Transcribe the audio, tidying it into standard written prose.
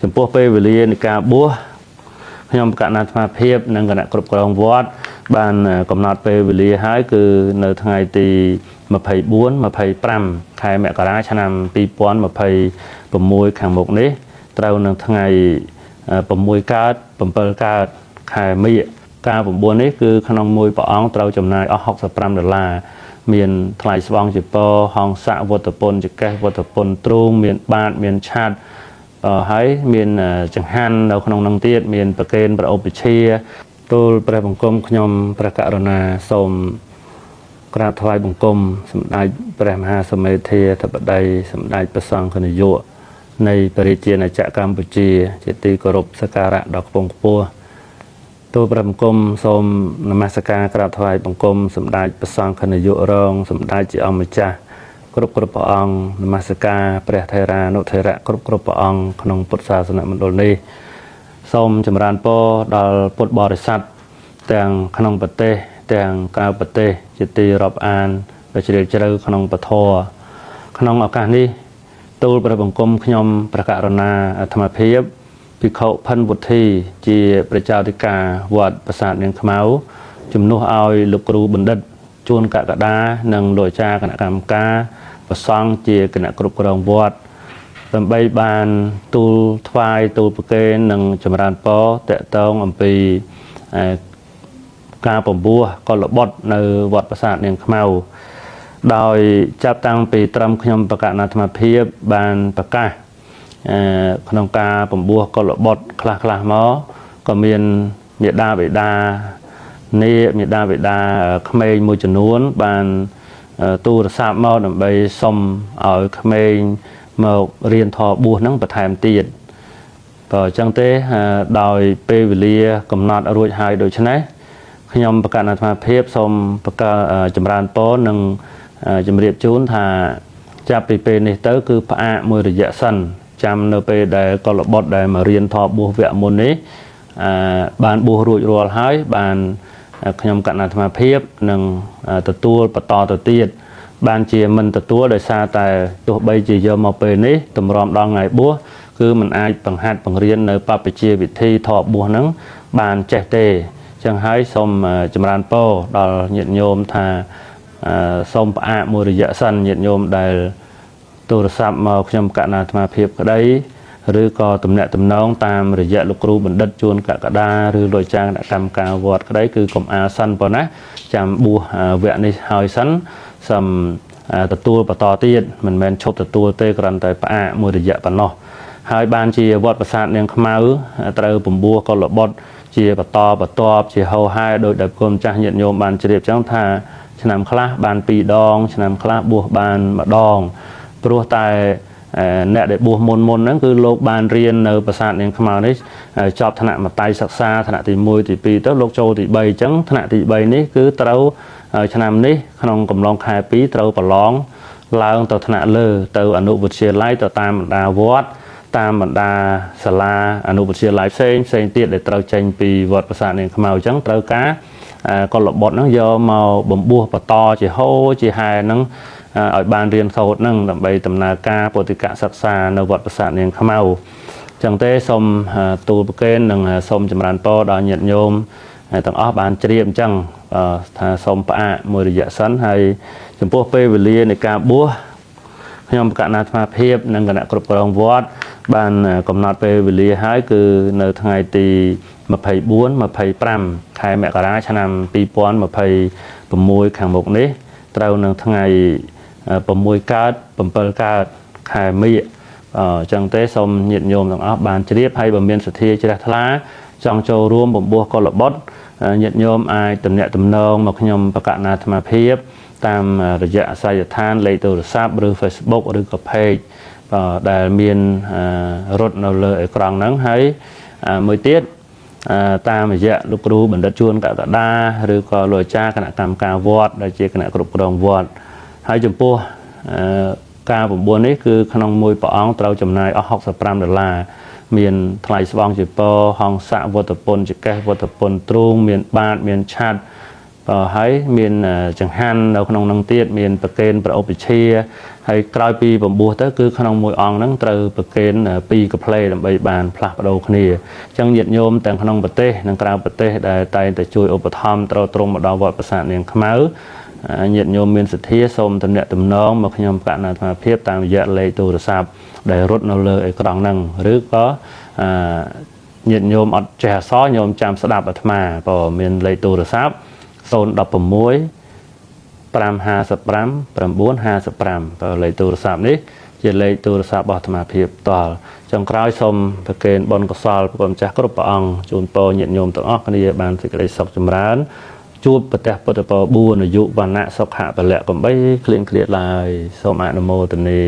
ចំពោះពេលវេលានៃការបួសខ្ញុំប្រកាសអាត្មាភាពនិងគណៈគ្រប់គ្រងវត្តបានកំណត់ពេលវេលាហើយគឺនៅថ្ងៃទី24 25 ខែមករាឆ្នាំ2026ខាងមុខនេះត្រូវនឹងថ្ងៃ6កើត7កើតខែមិញការ9នេះគឺក្នុងមួយព្រះអង្គត្រូវចំណាយអស់$65មានថ្លៃស្បង់ជាពរហង្ស័កវត្តពន្ធចកេះវត្តពន្ធទ្រូងមានបាតមានឆាត់ហើយមានចង្ហាន់នៅក្នុងនឹងទៀតមានប្រកេនប្រឧបជាទូលព្រះបង្គំខ្ញុំព្រះករុណាសូមក្រាបថ្វាយបង្គំសម្ដេចព្រះមហាសមេធាធិបតីសម្ដេចព្រះសង្ឃនាយកនៃប្រជាជាតិកម្ពុជាជាទីគោរពសក្ការៈដ៏ខ្ពង់ខ្ពស់ទូលព្រះបង្គំសូមនមស្ការក្រាបថ្វាយបង្គំសម្ដេចព្រះសង្ឃនាយករងសម្ដេចជាអម្ចាស់គ្រប់ព្រះអង្គនមស្ការព្រះថេរានុថេរៈគ្រប់ព្រះអង្គក្នុងពុទ្ធសាសនមណ្ឌលនេះសូមចម្រើនពរដល់ពុទ្ធបរិស័ទទាំងក្នុងប្រទេសទាំងក្រៅប្រទេសជាទីរាប់អានដ៏ជ្រាលជ្រៅក្នុងពធក្នុងឱកាសនេះទូលព្រះបង្គំខ្ញុំព្រះករុណាអាត្មាភាពភិក្ខុផិនវុធីជាប្រជាធិការវត្តប្រាសាទនាងខ្មៅជំនួសឲ្យលោកគ្រូបណ្ឌិតជួនកកដានិងលោកអាចារ្យគណៈកម្មការប្រសង់ជាគណៈគ្រប់គ្រងវត្តដើម្បីបានទូលថ្វាយទូលប្រគេននិងចម្រើនពរតេតងអំពីការពំពោះកុលបុត្រនៅវត្តប្រាសាទនាងខ្មៅដោយចាប់តាំងពីត្រឹមខ្ញុំប្រកាសអាត្មាភាពបានប្រកាសក្នុងការពំពោះកុលបុត្រខ្លះមកក៏មានមេដាបេដាមេដាបេដាក្មេងមួយចំនួនបានទូរស័ព្ទមកដើម្បីសុំឲ្យក្មេងមករៀនធម៌បួសហ្នឹងបន្ថែមទៀតក៏អញ្ចឹងទេដោយពេលវេលាកំណត់រួចហើយដូច្នេះខ្ញុំប្រកាសអាត្មាភាពសូមប្រកាសចម្រើនពរនិងជម្រាបជូនថាចាប់ពីពេលនេះទៅគឺផ្អាកមួយរយៈសិនចាំនៅពេលដែលកុលបុត្រដែលមករៀនធម៌បួសវគ្គមុននេះបានបួសរួចរាល់ហើយបានខ្ញុំកណ្ដាអាត្មាភាពនឹងទទួលបន្តទៅទៀតបានជាមិនទទួលដោយសារតែទោះបីជាយកមកពេលនេះតម្រាំដល់ថ្ងៃបួសគឺมันអាចបង្ហាត់បង្រៀននៅបព្វជិវិធីធម៌បួសហ្នឹងបានចេះទេចឹងហើយសូមចម្រើនពរដល់ញាតិញោមថាសូមផ្អាកមួយរយៈសិនញាតិញោមដែលទូរស័ព្ទមកខ្ញុំកណ្ដាអាត្មាភាពក្តីឬក៏ទំនាក់ទំនងតាមរយៈលោកគ្រូបណ្ឌិតជួនកកដាឬលោកអាចារ្យគណៈកម្មការវត្តក្តីគឺកុំអាលសិនប៉ុណ្ណាចាំបួសវគ្គនេះហើយសិនសូមទទួលបន្តទៀតមិនមែនឈប់ទទួលទេគ្រាន់តែផ្អាកមួយរយៈប៉ុណ្ណោះហើយបានជាវត្តប្រាសាទនាងខ្មៅត្រូវពំពោះកុលបុត្រជាបន្តបន្ទាប់ជាហោហែដោយដែលគុណចាស់ញាតិញោមបានជ្រាបចឹងថាឆ្នាំខ្លះបាន2ដងឆ្នាំខ្លះបួសបាន1ដងព្រោះតែអ្នកដែលបួសមុនហ្នឹងគឺលោកបានរៀននៅប្រាសាទនាងខ្មៅនេះចប់ថ្នាក់មត្តេយសិក្សាថ្នាក់ទី1ទី2ទៅលោកចូលទី3អញ្ចឹងថ្នាក់ទី3នេះគឺត្រូវឆ្នាំនេះក្នុងកំឡុងខែ2ត្រូវប្រឡងឡើងទៅថ្នាក់លើទៅអនុវិទ្យាល័យទៅតាមបណ្ដាវត្តតាមបណ្ដាសាលាអនុវិទ្យាល័យផ្សេងទៀតដែលត្រូវចេញពីវត្តប្រាសាទនាងខ្មៅអញ្ចឹងត្រូវការកុលបុត្រហ្នឹងយកមកបំពោះបន្តជាហោជាហែហ្នឹងឲ្យបានរៀនសូត្រហ្នឹងដើម្បីដំណើរការពុទ្ធិកសិក្សានៅវត្តប្រាសាទនាងខ្មៅអញ្ចឹងទេសូមទូលប្រគេននិងសូមចម្រើនពរដល់ញាតិញោមទាំងអស់បានជ្រាបអញ្ចឹងថាសូមផ្អាកមួយរយៈសិនហើយចំពោះពេលវេលានៃការបួសខ្ញុំប្រកាសអាត្មាភាពនិងគណៈគ្រប់គ្រងវត្តបានកំណត់ពេលវេលាហើយគឺនៅថ្ងៃទី24 25 ខែមករាឆ្នាំ2026ខាងមុខនេះត្រូវនឹងថ្ងៃ6កើត7កើតខែមិញអញ្ចឹងទេសូមញាតិញោមទាំងអស់បានជ្រាបហើយបើមានសទ្ធាជ្រះថ្លាចង់ចូលរួមបំពោះកុលបុត្រញាតិញោមអាចទំនាក់ទំនងមកខ្ញុំប្រកាសអាត្មាភាពតាមរយៈអាសយដ្ឋានលេខទូរស័ព្ទឬ Facebook ឬក៏ Page ដែលមានរត់នៅលើអេក្រង់ហ្នឹងហើយមួយទៀតតាមរយៈលោកគ្រូបណ្ឌិតជួនកកដាឬក៏លោកអាចារ្យគណៈកម្មការវត្តដែលជាគណៈគ្រប់គ្រងវត្តហើយចំពោះការ9នេះគឺក្នុងមួយព្រះអង្គត្រូវចំណាយអស់$65មានថ្លៃស្បង់ជាពរហង្ស័កវត្តពន្ធចកេះវត្តពន្ធទ្រូងមានបាតមានឆាត់ ហើយមានចង្ហាន់នៅក្នុងនឹងទៀតមានប្រកេនប្រអប់វិជាហើយក្រោយពីបំពោះទៅគឺក្នុងមួយអង្គហ្នឹងត្រូវប្រកេន2កាផ្លេដើម្បីបានផ្លាស់ប្ដូរគ្នាអញ្ចឹងញាតិញោមទាំងក្នុងប្រទេសនិងក្រៅប្រទេសដែលតែងតែជួយឧបត្ថម្ភត្រូវត្រង់មកដល់វត្តប្រាសាទនាងខ្មៅញាតិញោមមានសទ្ធាសូមទំនាក់ទំនងមកខ្ញុំកណ្ណាអាត្មាភាពតាមរយៈលេខទូរស័ព្ទដែលរត់នៅលើអេក្រង់ហ្នឹងឬក៏ញាតិញោមអត់ចេះអក្សរញោមចាំស្ដាប់អាត្មាបើមានលេខទូរស័ព្ទ016 555 955បើលេខទូរស័ព្ទនេះជាលេខទូរស័ព្ទរបស់អាត្មាភាពផ្ទាល់ចុងក្រោយសូមប្រគេនបុណ្យកុសលព្រះគុណម្ចាស់គ្រប់ព្រះអង្គជូនពរញាតិញោមទាំងអស់គ្នាបានសេចក្តីសុខចម្រើនជួបប្រទះពុទ្ធពរ4អាយុវណ្ណៈសុខៈពលៈកំបីគ្លៀងគ្លាតឡើយសូមអនុមោទនា